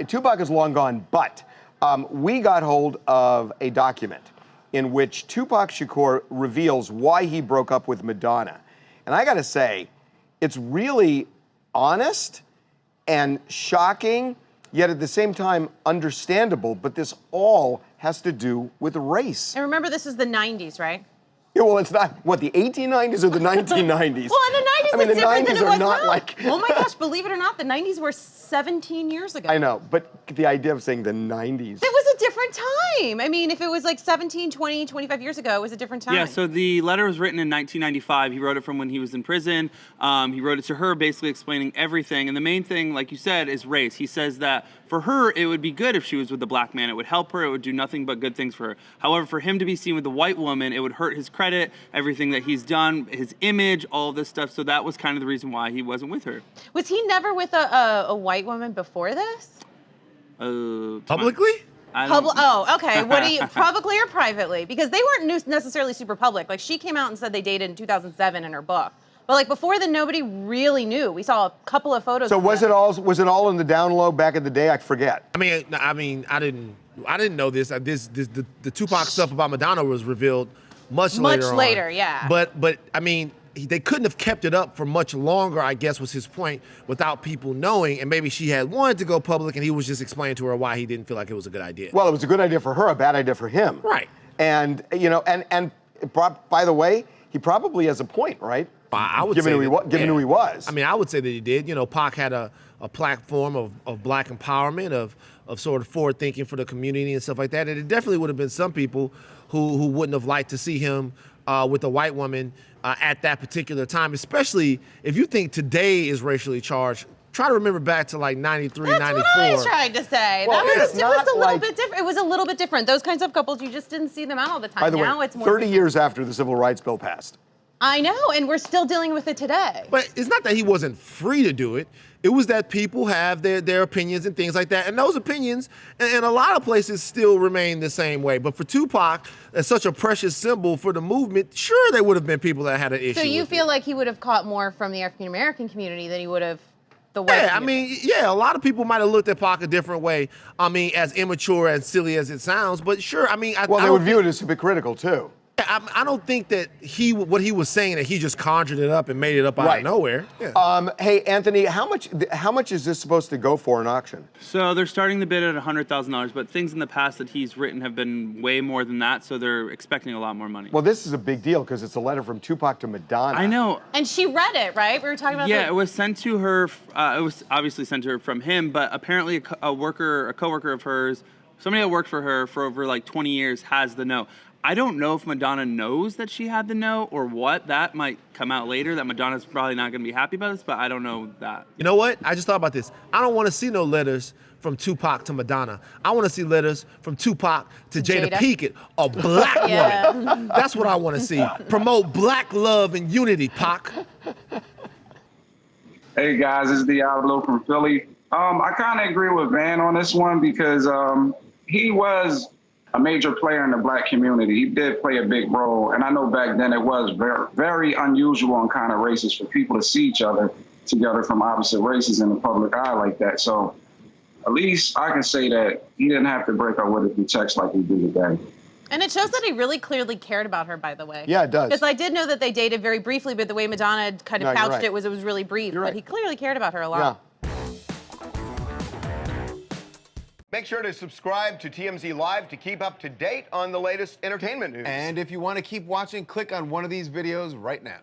Tupac is long gone, but we got hold of a document in which Tupac Shakur reveals why he broke up with Madonna. And I gotta say, it's really honest and shocking, yet at the same time understandable, but this all has to do with race. And remember, this is the 90s, right? Yeah, well, it's not, what, the 1890s or the 1990s? Well, in the 90s, I mean, it's the different 90s than it are was not now. like... Oh my gosh, believe it or not, the 90s were 17 years ago. I know, but the idea of saying the 90s... It was a different time. I mean, if it was like 17, 20, 25 years ago, it was a different time. Yeah, so the letter was written in 1995. He wrote it from when he was in prison. He wrote it to her, basically explaining everything. And the main thing, like you said, is race. He says that for her, it would be good if she was with a black man. It would help her. It would do nothing but good things for her. However, for him to be seen with a white woman, it would hurt his credit, everything that he's done, his image, all of this stuff. So that was kind of the reason why he wasn't with her. Was he never with a white woman before this? Publicly? Oh, okay. What do you, publicly or privately? Because they weren't necessarily super public. Like, she came out and said they dated in 2007 in her book. But like before then, nobody really knew. We saw a couple of photos. So was it all in the down low back in the day? I forget. I mean, I didn't know this. The Tupac stuff about Madonna was revealed much later. Much later, yeah. But I mean, they couldn't have kept it up for much longer, I guess was his point, without people knowing. And maybe she had wanted to go public, and he was just explaining to her why he didn't feel like it was a good idea. Well, it was a good idea for her, a bad idea for him. Right. And you know, and by the way, he probably has a point, right? I would given say who he was. I mean, I would say that he did. You know, Pac had a platform of black empowerment, of sort of forward thinking for the community and stuff like that. And it definitely would have been some people who wouldn't have liked to see him with a white woman at that particular time, especially if you think today is racially charged. Try to remember back to like 93, That's 94. what I was trying to say. Well, It was a little like, bit different. It was a little bit different. Those kinds of couples, you just didn't see them out all the time. By the now way, it's more 30 years after the Civil Rights Bill passed. I know, and we're still dealing with it today. But it's not that he wasn't free to do it. It was that people have their opinions and things like that. And those opinions, in a lot of places, still remain the same way. But for Tupac, as such a precious symbol for the movement, sure, there would have been people that had an issue So you with feel it. like he would have caught more from the African-American community than he would have the white community? I mean, yeah, a lot of people might have looked at Pac a different way. I mean, as immature and silly as it sounds. But sure, I mean, Well, they would view it as hypocritical, too. I don't think that what he was saying, that he just conjured it up and made it up out of nowhere. Yeah. Hey, Anthony, how much is this supposed to go for in auction? So they're starting the bid at $100,000, but things in the past that he's written have been way more than that, so they're expecting a lot more money. Well, this is a big deal because it's a letter from Tupac to Madonna. I know. And she read it, right? We were talking about Yeah, it was sent to her. It was obviously sent to her from him, but apparently a coworker of hers, somebody that worked for her for over like 20 years has the note. I don't know if Madonna knows that she had the note or what. That might come out later, that Madonna's probably not going to be happy about this, but I don't know that. You know what? I just thought about this. I don't want to see no letters from Tupac to Madonna. I want to see letters from Tupac to Jada Pinkett, a black woman. That's what I want to see. Promote black love and unity, Pac. Hey guys, it's Diablo from Philly. I kind of agree with Van on this one because he was a major player in the black community. He did play a big role. And I know back then it was very, very unusual and kind of racist for people to see each other together from opposite races in the public eye like that. So at least I can say that he didn't have to break up with her through text like he did today. And it shows that he really clearly cared about her, by the way. Yeah, it does. Because I did know that they dated very briefly, but the way Madonna kind of couched it was really brief. But he clearly cared about her a lot. Yeah. Make sure to subscribe to TMZ Live to keep up to date on the latest entertainment news. And if you want to keep watching, click on one of these videos right now.